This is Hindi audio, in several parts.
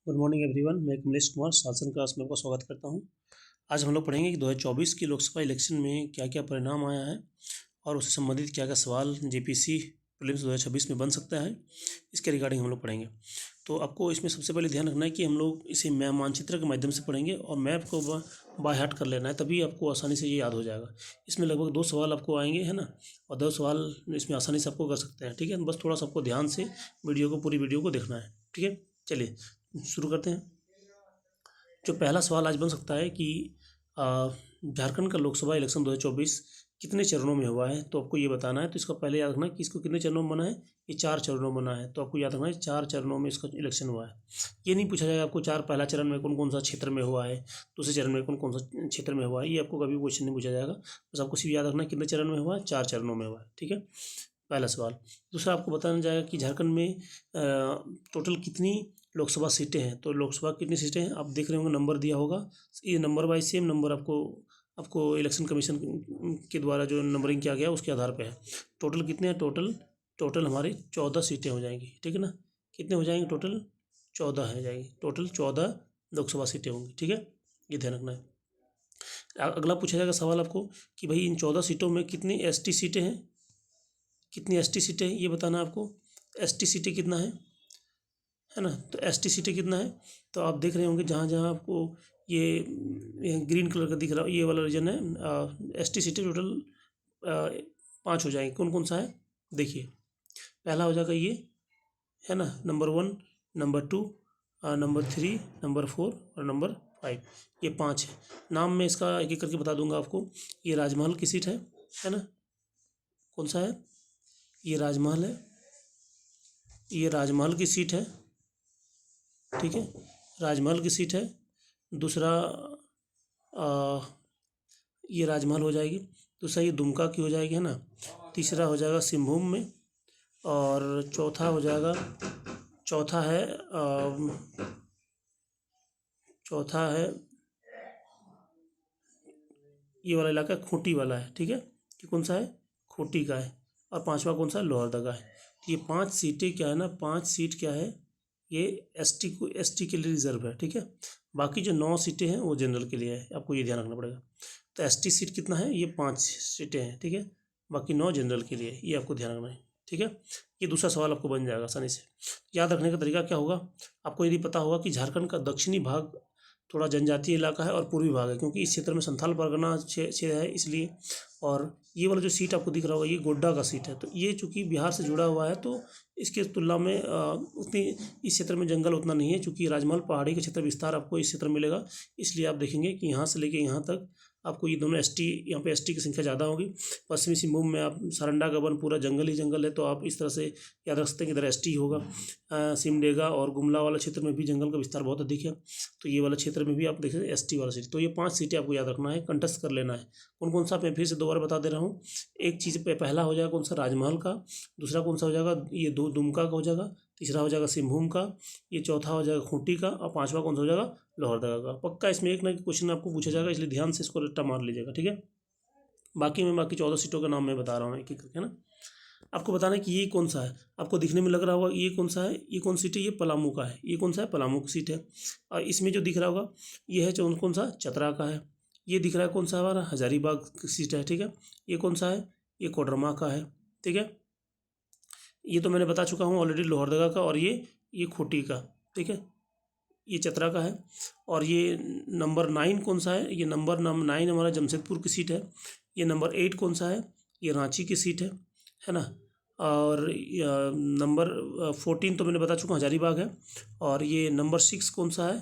Good morning everyone. मैं कमलेश कुमार शासन क्लास में आपका स्वागत करता हूं। आज हम लोग पढ़ेंगे कि 2024 की लोकसभा इलेक्शन में क्या क्या परिणाम आया है और उससे संबंधित क्या क्या सवाल जेपीसी प्रीलिम्स 2026 में बन सकता है, इसके रिगार्डिंग हम लोग पढ़ेंगे। तो आपको इसमें सबसे पहले ध्यान रखना है कि हम लोग इसे मैप मानचित्र के माध्यम से पढ़ेंगे और मैप को बाय हार्ट कर लेना है, तभी आपको आसानी से ये याद हो जाएगा। इसमें लगभग 2 सवाल आपको आएंगे, है ना, और 2 सवाल इसमें आसानी से आपको कर सकते हैं। ठीक है, बस थोड़ा सा आपको ध्यान से पूरी वीडियो को देखना है। ठीक है, चलिए शुरू करते हैं। जो पहला सवाल आज बन सकता है कि झारखंड का लोकसभा इलेक्शन 2024 कितने चरणों में हुआ है, तो आपको ये बताना है। तो इसका पहले याद रखना है कि इसको कितने चरणों में बना है। ये 4 चरणों में बना है, तो आपको याद रखना है 4 चरणों में इसका इलेक्शन हुआ है। ये नहीं पूछा जाएगा आपको पहला चरण में कौन कौन सा क्षेत्र में हुआ है, दूसरे चरण में कौन कौन सा क्षेत्र में हुआ है, ये आपको कभी क्वेश्चन नहीं पूछा जाएगा। बस आपको सिर्फ याद रखना है कितने चरण में हुआ है, 4 चरणों में हुआ है। ठीक है, पहला सवाल। दूसरा आपको बताना जाएगा कि झारखंड में टोटल कितनी लोकसभा सीटें हैं। तो लोकसभा कितनी सीटें हैं आप देख रहे होंगे, नंबर दिया होगा। ये नंबर वाइज सेम नंबर आपको इलेक्शन कमीशन के द्वारा जो नंबरिंग किया गया उसके आधार पे है। टोटल कितने हैं, टोटल हमारी 14 सीटें हो जाएंगी। ठीक है ना, कितने हो जाएंगे, टोटल 14 हो जाएंगी। टोटल 14 लोकसभा सीटें होंगी। ठीक है, ये ध्यान रखना है। अगला पूछा जाएगा सवाल आपको कि भाई इन 14 सीटों में कितनी एसटी सीटें हैं, कितनी एसटी सीटें हैं ये बताना है आपको। एसटी सीटें कितना है ना, तो एसटी सीटें कितना है, तो आप देख रहे होंगे जहाँ जहाँ आपको ये ग्रीन कलर का दिख रहा है, ये वाला रीजन है। एसटी सीटें टोटल 5 हो जाएंगे। कौन कौन सा है देखिए, पहला हो जाएगा ये, है ना, नंबर 1, नंबर 2, नंबर 3, नंबर 4 और नंबर 5, ये 5 है। नाम में इसका एक एक करके बता दूंगा आपको। ये राजमहल की सीट है ना, कौन सा है, ये राजमहल है, ये राजमहल की सीट है। ठीक है, राजमहल की सीट है। दूसरा ये राजमहल हो जाएगी। दूसरा ये दुमका की हो जाएगी, है ना। तीसरा हो जाएगा सिंहभूम में, और चौथा हो जाएगा, चौथा है ये वाला इलाका खूंटी वाला है। ठीक है, ये कौन सा है, खूंटी का है। और 5वां कौन सा है, लोहरदगा है। तो ये 5 सीटें क्या है ना, 5 सीट क्या है, ये एसटी के लिए रिजर्व है। ठीक है, बाकी जो 9 सीटें हैं वो जनरल के लिए है, आपको ये ध्यान रखना पड़ेगा। तो एसटी सीट कितना है, ये 5 सीटें हैं। ठीक है, बाकी 9 जनरल के लिए, ये आपको ध्यान रखना है। ठीक है, ये दूसरा सवाल आपको बन जाएगा आसानी से। याद रखने का तरीका क्या होगा, आपको यदि पता होगा कि झारखंड का दक्षिणी भाग थोड़ा जनजातीय इलाका है और पूर्वी भाग है, क्योंकि इस क्षेत्र में संथाल परगना क्षेत्र है इसलिए। और ये वाला जो सीट आपको दिख रहा होगा ये गोड्डा का सीट है। तो ये चूँकि बिहार से जुड़ा हुआ है तो इसके तुलना में उतनी इस क्षेत्र में जंगल उतना नहीं है, चूँकि राजमहल पहाड़ी का क्षेत्र विस्तार आपको इस क्षेत्र में मिलेगा। इसलिए आप देखेंगे कि यहाँ से लेके यहाँ तक आपको ये दोनों एसटी, यहाँ पे एसटी की संख्या ज़्यादा होगी। पश्चिमी सिंहभूम में आप सारंडा का वन पूरा जंगल ही जंगल है, तो आप इस तरह से याद रख सकते हैं कि इधर एसटी होगा। सिमडेगा और गुमला वाला क्षेत्र में भी जंगल का विस्तार बहुत अधिक है, तो ये वाला क्षेत्र में भी आप देखें एसटी वाला सीट। तो ये 5 सीटें आपको याद रखना है, कंटेस्ट कर लेना है। कौन कौन सा, मैं फिर से दोबारा बता दे रहा हूँ। एक चीज़ पे पहला हो जाएगा कौन सा, राजमहल का। दूसरा कौन सा हो जाएगा, ये दुमका का हो जाएगा। तीसरा हो जाएगा सिंहभूम का। ये चौथा हो जाएगा खूंटी का। और 5वां कौन सा हो जाएगा, लोहरदगा का। पक्का इसमें एक ना एक क्वेश्चन आपको पूछा जाएगा, इसलिए ध्यान से इसको रट्टा मार लीजिएगा। ठीक है, बाकी 14 सीटों का नाम मैं बता रहा हूँ एक एक करके ना। आपको बताना है कि ये कौन सा है, आपको दिखने में लग रहा होगा ये कौन सा है, ये कौन सीट है, ये पलामू का है। ये कौन सा है, पलामू की सीट है। और इसमें जो दिख रहा होगा ये है कौन सा, चतरा का है। ये दिख रहा है कौन सा, हमारा हजारीबाग की सीट है। ठीक है, ये कौन सा है, ये कोडरमा का है। ठीक है, ये तो मैंने बता चुका हूँ ऑलरेडी, लोहरदगा का। और ये खूंटी का। ठीक है, ये चतरा का है। और ये नंबर 9 कौन सा है, ये नंबर 9 हमारा जमशेदपुर की सीट है। ये नंबर 8 कौन सा है, ये रांची की सीट है ना। और नंबर 14 तो मैंने बता चुका, हजारीबाग है। और ये नंबर 6 कौन सा है,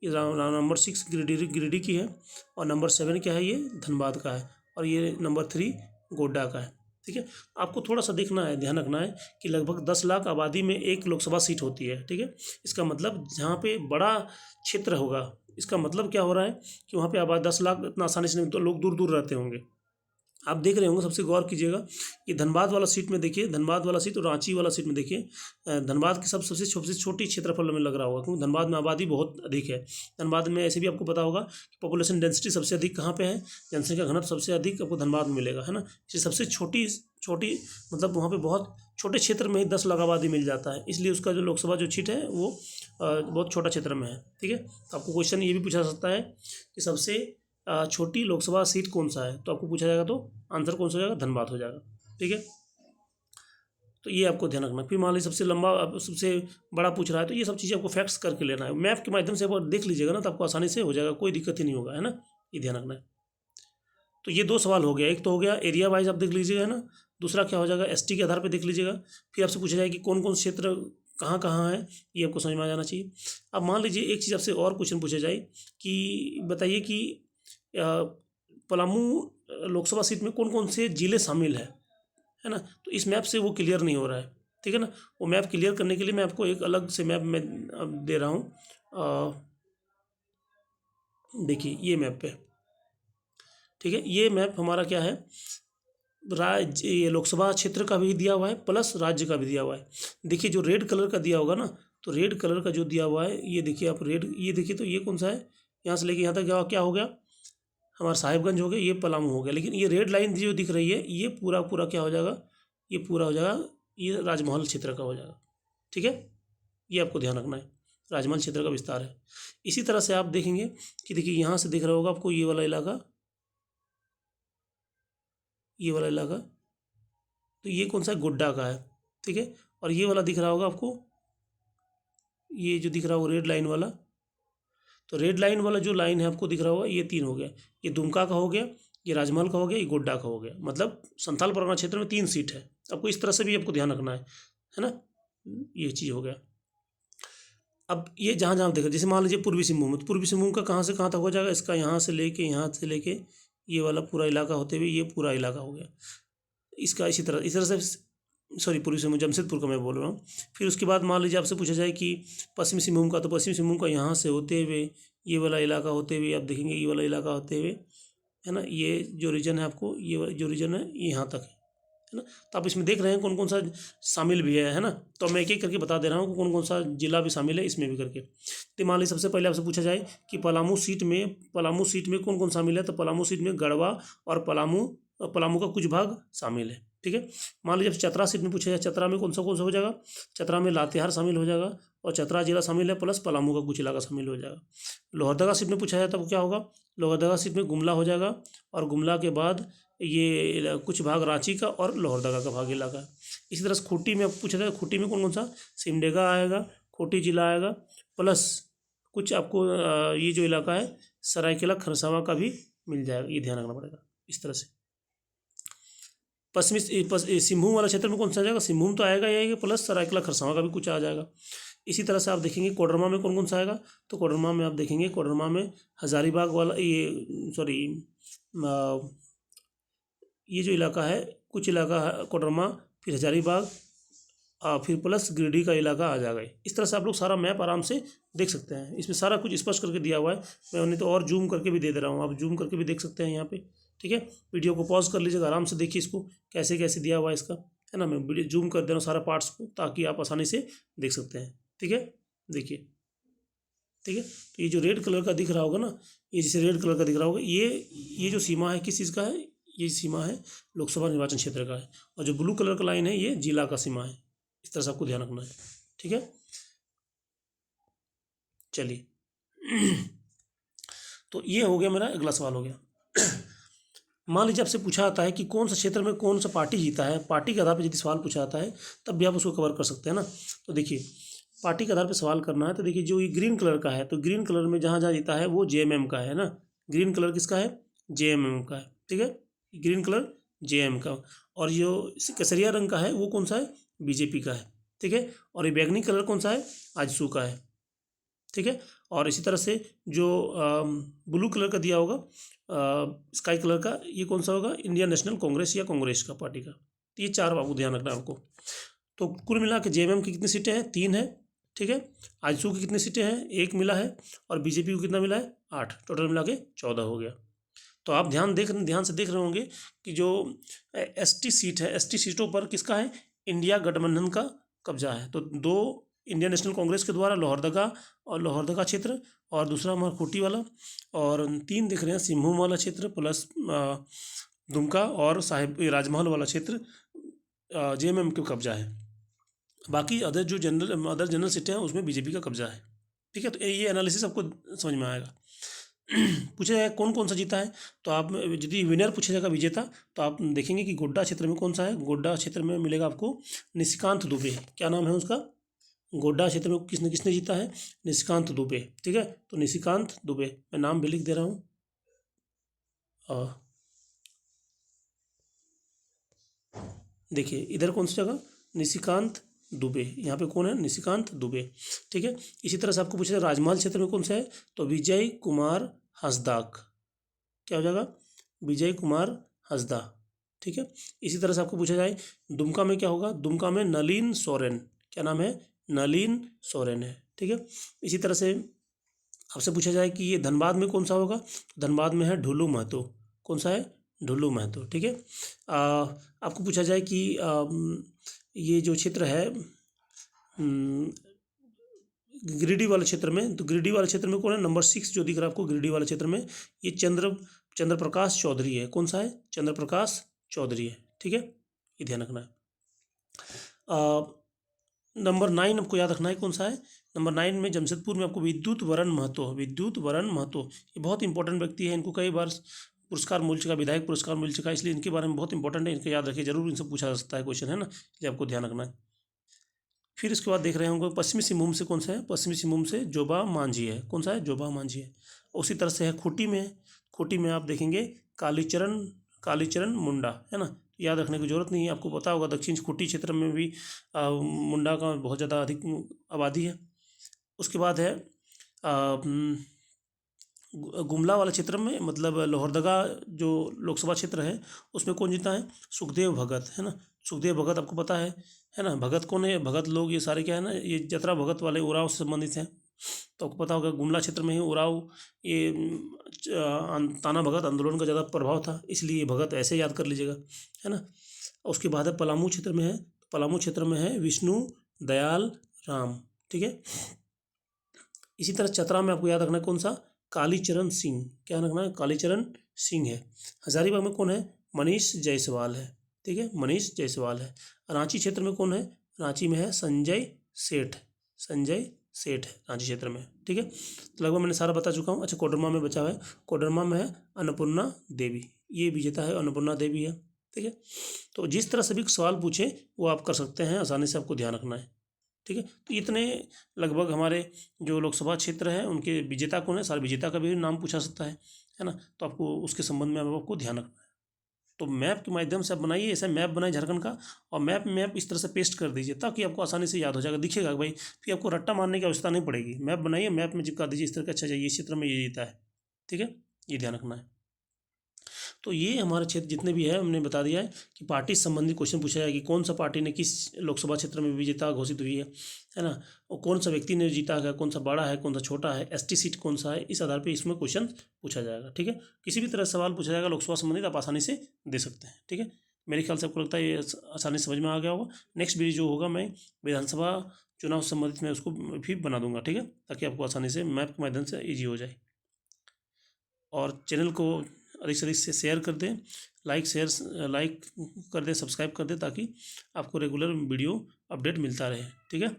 ये नंबर 6 गिरिडीह की है। और नंबर 7 क्या है, ये धनबाद का है। और ये नंबर 3 गोड्डा का है। ठीक है, आपको थोड़ा सा देखना है, ध्यान रखना है कि लगभग 10 लाख आबादी में एक लोकसभा सीट होती है। ठीक है, इसका मतलब जहाँ पे बड़ा क्षेत्र होगा, इसका मतलब क्या हो रहा है कि वहाँ पे आबादी 10 लाख इतना आसानी से नहीं, तो लोग दूर दूर रहते होंगे। आप देख रहे होंगे, सबसे गौर कीजिएगा, ये धनबाद वाला सीट में देखिए, धनबाद वाला सीट और रांची वाला सीट में देखिए। धनबाद की सबसे छोटी क्षेत्रफल में लग रहा होगा, क्योंकि धनबाद में आबादी बहुत अधिक है। धनबाद में ऐसे भी आपको पता होगा कि पॉपुलेशन डेंसिटी सबसे अधिक कहाँ पे है, जनसंख्या घनत्व सबसे अधिक आपको धनबाद में मिलेगा, है ना। इसलिए सबसे छोटी मतलब वहाँ पे बहुत छोटे क्षेत्र में ही 10 लाख आबादी मिल जाता है, इसलिए उसका जो लोकसभा जो सीट है वो बहुत छोटा क्षेत्र में है। ठीक है, तो आपको क्वेश्चन ये भी पूछा सकता है कि सबसे छोटी लोकसभा सीट कौन सा है, तो आपको पूछा जाएगा तो आंसर कौन सा हो जाएगा, धनबाद हो जाएगा। ठीक है, तो ये आपको ध्यान रखना। फिर मान लीजिए सबसे लंबा सबसे बड़ा पूछ रहा है, तो ये सब चीज़ें आपको फैक्ट्स करके लेना है, मैप के माध्यम से आप देख लीजिएगा ना, तो आपको आसानी से हो जाएगा, कोई दिक्कत ही नहीं होगा, है ना, ये ध्यान रखना है। तो ये 2 सवाल हो गया, एक तो हो गया एरिया वाइज आप देख लीजिएगा, है ना, दूसरा क्या हो जाएगा एसटी के आधार पर देख लीजिएगा। फिर आपसे पूछा जाएगा कि कौन कौन क्षेत्र कहाँ कहाँ है, ये आपको समझ में आ जाना चाहिए। अब मान लीजिए एक चीज़ आपसे और क्वेश्चन पूछा जाए कि बताइए कि पलामू लोकसभा सीट में कौन कौन से जिले शामिल है ना, तो इस मैप से वो क्लियर नहीं हो रहा है। ठीक है ना, वो मैप क्लियर करने के लिए मैं आपको एक अलग से मैप में अब दे रहा हूँ। देखिए ये मैप पे, ठीक है, ये मैप हमारा क्या है, राज्य ये लोकसभा क्षेत्र का भी दिया हुआ है प्लस राज्य का भी दिया हुआ है। देखिए जो रेड कलर का दिया होगा ना, तो रेड कलर का जो दिया हुआ है ये देखिए आप, रेड ये देखिए, तो ये कौन सा है, यहाँ से लेके यहाँ तक क्या हो गया, हमारा साहिबगंज हो गया, ये पलामू हो गया। लेकिन ये रेड लाइन जो दिख रही है ये पूरा पूरा क्या हो जाएगा, ये पूरा हो जाएगा, ये राजमहल क्षेत्र का हो जाएगा। ठीक है, ये आपको ध्यान रखना है, राजमहल क्षेत्र का विस्तार है। इसी तरह से आप देखेंगे कि देखिए यहाँ से दिख रहा होगा आपको ये वाला इलाका, ये वाला इलाका, तो ये कौन सा है, गोड्डा का है। ठीक है, और ये वाला दिख रहा होगा आपको, ये जो दिख रहा होगा रेड लाइन वाला, तो रेड लाइन वाला जो लाइन है आपको दिख रहा होगा, ये 3 हो गया, ये दुमका का हो गया, ये राजमहल का हो गया, ये गोड्डा का हो गया, मतलब संथाल परगना क्षेत्र में 3 सीट है। आपको इस तरह से भी आपको ध्यान रखना है ना, ये चीज़ हो गया। अब ये जहाँ जहाँ देखा, जैसे मान लीजिए पूर्वी सिंहभूम, तो पूर्वी सिंहभूम का कहाँ से कहाँ तक हो जाएगा, इसका यहाँ से लेके ये वाला पूरा इलाका होते हुए ये पूरा इलाका हो गया इसका। इसी तरह से, सॉरी पूर्वी सिंहभूम जमशेदपुर का मैं बोल रहा हूँ। फिर उसके बाद मान लीजिए आपसे पूछा जाए कि पश्चिमी सिंहभूम का, तो पश्चिमी सिंहभूम का यहाँ से होते हुए ये वाला इलाका होते हुए आप देखेंगे, ये वाला इलाका होते हुए, है ना, ये जो रीजन है आपको, ये जो रीजन है ये यहाँ तक है ना। तो आप इसमें देख रहे हैं कौन कौन सा शामिल भी है ना, तो मैं एक एक करके बता दे रहा हूँ कौन कौन सा जिला भी शामिल है इसमें भी करके। तो मान लीजिए सबसे पहले आपसे पूछा जाए कि पलामू सीट में कौन कौन शामिल है, तो पलामू सीट में गढ़वा और पलामू का कुछ भाग शामिल है। ठीक है, मान लीजिए चतरा सीट में पूछा जाए, चतरा में कौन सा हो जाएगा, चतरा में लातेहार शामिल हो जाएगा और चतरा जिला शामिल है प्लस पलामू का कुछ इलाका शामिल हो जाएगा। लोहरदगा सीट में पूछा जाए तब क्या होगा, लोहरदगा सीट में गुमला हो जाएगा और गुमला के बाद ये कुछ भाग रांची का और लोहरदगा का भाग इलाका है। इसी तरह से खूंटी में पूछा जाए, खूंटी में कौन कौन सा, सिमडेगा आएगा, खूंटी जिला आएगा प्लस कुछ आपको ये जो इलाका है सरायकेला खरसावां का भी मिल जाएगा, ये ध्यान रखना पड़ेगा। इस तरह से पश्चिमी सिंहभूम वाला क्षेत्र में कौन सा आ जाएगा, सिंहभूम तो आएगा ही आएगा प्लस सरायकेला खरसावां का भी कुछ आ जाएगा। इसी तरह से आप देखेंगे कोडरमा में कौन कौन सा आएगा, तो कोडरमा में आप देखेंगे, कोडरमा में हजारीबाग वाला ये सॉरी ये जो इलाका है, कुछ इलाका है कोडरमा, फिर हजारीबाग, फिर प्लस गिरिडीह का इलाका आ जाएगा। इस तरह से आप लोग सारा मैप आराम से देख सकते हैं, इसमें सारा कुछ स्पष्ट करके दिया हुआ है। मैं उन्हें तो और जूम करके भी दे रहा हूँ, आप जूम करके भी देख सकते हैं यहाँ पे। ठीक है, वीडियो को पॉज कर लीजिएगा, आराम से देखिए इसको कैसे कैसे दिया हुआ है इसका, है ना। मैं वीडियो जूम कर दे रहा हूँ सारा पार्ट्स को ताकि आप आसानी से देख सकते हैं। ठीक है, देखिए, ठीक है, तो ये जो रेड कलर का दिख रहा होगा ना, ये जैसे रेड कलर का दिख रहा होगा, ये जो सीमा है किस चीज़ का है, ये सीमा है लोकसभा निर्वाचन क्षेत्र का है, और जो ब्लू कलर का लाइन है ये जिला का सीमा है। इस तरह से आपको ध्यान रखना है। ठीक है, चलिए तो ये हो गया, मेरा अगला सवाल हो गया। मान लीजिए आपसे पूछा जाता है कि कौन सा क्षेत्र में कौन सा पार्टी जीता है, पार्टी के आधार पर यदि सवाल पूछा जाता है तब भी आप उसको कवर कर सकते हैं ना। तो देखिए पार्टी के आधार पर सवाल करना है, तो देखिए जो ये ग्रीन कलर का है, तो ग्रीन कलर में जहाँ जहाँ जीता है वो जेएमएम का है ना, ग्रीन कलर किसका है, जेएमएम का है। ठीक है, ग्रीन कलर जेएम का, और जो केसरिया रंग का है वो कौन सा है, बीजेपी का है। ठीक है, और ये बैगनी कलर कौन सा है, आजसू का है। ठीक है, और इसी तरह से जो ब्लू कलर का दिया होगा, स्काई कलर का, ये कौन सा होगा, इंडियन नेशनल कांग्रेस या कांग्रेस का पार्टी का। तो ये 4 आपको ध्यान रखना है आपको। तो कुल मिला के जेएमएम की कितनी सीटें हैं, 3 है। ठीक है, आजसू की कितनी सीटें हैं, 1 मिला है, और बीजेपी को कितना मिला है, 8, टोटल मिला के 14 हो गया। तो आप ध्यान से देख रहे होंगे कि जो एसटी सीट है, एसटी सीटों पर किसका है, इंडिया गठबंधन का कब्जा है। तो 2 इंडियन नेशनल कांग्रेस के द्वारा लोहरदगा क्षेत्र, और दूसरा हमारा खूंटी वाला, और 3 दिख रहे हैं सिंहभूम वाला क्षेत्र प्लस दुमका और राजमहल वाला क्षेत्र जेएमएम का कब्जा है। बाकी अदर जनरल सीटें हैं उसमें बीजेपी का कब्जा है। ठीक है, तो ये एनालिसिस आपको समझ में आएगा। पूछा जाएगा कौन कौन सा जीता है, तो आप यदि विनर पूछा जाएगा विजेता, तो आप देखेंगे कि गोड्डा क्षेत्र में कौन सा है। गोड्डा क्षेत्र में मिलेगा आपको निशिकांत दुबे। क्या नाम है उसका? गोड्डा क्षेत्र में किसने किसने जीता है? निशिकांत दुबे। ठीक है, तो निशिकांत दुबे, मैं नाम भी लिख दे रहा हूँ। देखिए इधर कौन सी जगह, निशिकांत दुबे, यहाँ पे कौन है? निशिकांत दुबे। ठीक है, इसी तरह से आपको पूछा जाए राजमहल क्षेत्र में कौन सा है, तो विजय कुमार हंसदाग। क्या हो जाएगा? विजय कुमार हंसदा। ठीक है, इसी तरह से आपको पूछा जाए दुमका में क्या होगा, दुमका में नलिन सोरेन। क्या नाम है? नलिन सोरेन है। ठीक है, इसी तरह से आपसे पूछा जाए कि ये धनबाद में कौन सा होगा, तो धनबाद में है ढुल्लू महतो। कौन सा है? ढुल्लू महतो। ठीक है, आपको पूछा जाए कि ये जो क्षेत्र है गिरिडीह वाले क्षेत्र में, तो गिरिडीह वाले क्षेत्र में कौन है? नंबर 6 जो दिख रहा है आपको गिरिडीह वाले क्षेत्र में, ये चंद्र प्रकाश चौधरी है। कौन सा है? चंद्र प्रकाश चौधरी है। ठीक है, ये ध्यान रखना है। नंबर 9 आपको याद रखना है कौन सा है। नंबर 9 में जमशेदपुर में आपको विद्युत वरण महतो। विद्युत वरण महतो ये बहुत इंपॉर्टेंट व्यक्ति है, इनको कई बार पुरस्कार मिल चुका, विधायक पुरस्कार मिल चुका है, इसलिए इनके बारे में बहुत इंपॉर्टेंट है, इनको याद रखिए जरूर, इनसे पूछा जा सकता है क्वेश्चन, है ना, इसलिए आपको ध्यान रखना है। फिर इसके बाद देख रहे होंगे पश्चिमी सिंहभूम से कौन सा है, पश्चिमी सिंहभूम से जोबा मांझी है। कौन सा है? जोबा मांझी है। उसी तरह से है खूंटी में, खूंटी में आप देखेंगे कालीचरण कालीचरण मुंडा, है ना, याद रखने की जरूरत नहीं है, आपको पता होगा दक्षिण खूंटी क्षेत्र में भी मुंडा का बहुत ज़्यादा अधिक आबादी है। उसके बाद है गुमला वाले क्षेत्र में, मतलब लोहरदगा जो लोकसभा क्षेत्र है उसमें कौन जीता है? सुखदेव भगत, है ना। सुखदेव भगत आपको पता है ना। भगत कौन है? भगत लोग ये सारे क्या है ना, ये जतरा भगत वाले उराव से संबंधित हैं, तो आपको पता होगा गुमला क्षेत्र में ही उराव ये ताना भगत आंदोलन का ज़्यादा प्रभाव था, इसलिए भगत ऐसे याद कर लीजिएगा, है ना। उसके बाद है पलामू क्षेत्र में है, पलामू क्षेत्र में है विष्णु दयाल राम। ठीक है, इसी तरह चतरा में आपको याद रखना है कौन सा? कालीचरण सिंह। क्या रखना है? कालीचरण सिंह है। हजारीबाग में कौन है? मनीष जायसवाल है। ठीक है, मनीष जायसवाल है। रांची क्षेत्र में कौन है? रांची में है संजय सेठ। संजय सेठ है रांची क्षेत्र में। ठीक है, तो लगभग मैंने सारा बता चुका हूँ। अच्छा, कोडरमा में बचा हुआ है, कोडरमा में है अन्नपूर्णा देवी, ये विजेता है अन्नपूर्णा देवी है। ठीक है, तो जिस तरह से भी सवाल पूछे वो आप कर सकते हैं आसानी से, आपको ध्यान रखना है। ठीक है, तो इतने लगभग हमारे जो लोकसभा क्षेत्र है उनके विजेता कौन है, सारे विजेता का भी नाम पूछा सकता है ना, तो आपको उसके संबंध में आपको ध्यान रखना है। तो मैप के माध्यम से आप बनाइए, ऐसा मैप बनाए झारखंड का, और मैप में आप इस तरह से पेस्ट कर दीजिए ताकि आपको आसानी से याद हो जाएगा, दिखेगा भाई, फिर आपको रट्टा मारने की आवश्यकता नहीं पड़ेगी। मैप बनाइए, मैप में चिपका दीजिए इस तरह का, अच्छा ये क्षेत्र में ये जीता है। ठीक है, ये ध्यान रखना है। तो ये हमारे क्षेत्र जितने भी है हमने बता दिया है कि पार्टी संबंधी क्वेश्चन पूछा जाए कि कौन सा पार्टी ने किस लोकसभा क्षेत्र में विजेता घोषित हुई है ना, और कौन सा व्यक्ति ने जीता है, कौन सा बड़ा है, कौन सा छोटा है, एसटी सीट कौन सा है, इस आधार पर इसमें क्वेश्चन पूछा जाएगा। ठीक है, किसी भी तरह सवाल पूछा जाएगा लोकसभा संबंधित आप आसानी से दे सकते हैं। ठीक है, मेरे ख्याल से आपको लगता है ये आसानी से समझ में आ गया होगा। नेक्स्ट वीडियो जो होगा मैं विधानसभा चुनाव संबंधित मैं उसको भी बना दूंगा। ठीक है, ताकि आपको आसानी से मैप के माध्यम से ईजी हो जाए। और चैनल को अधिक से अधिक से शेयर कर दें, लाइक कर दें, सब्सक्राइब कर दें, ताकि आपको रेगुलर वीडियो अपडेट मिलता रहे। ठीक है।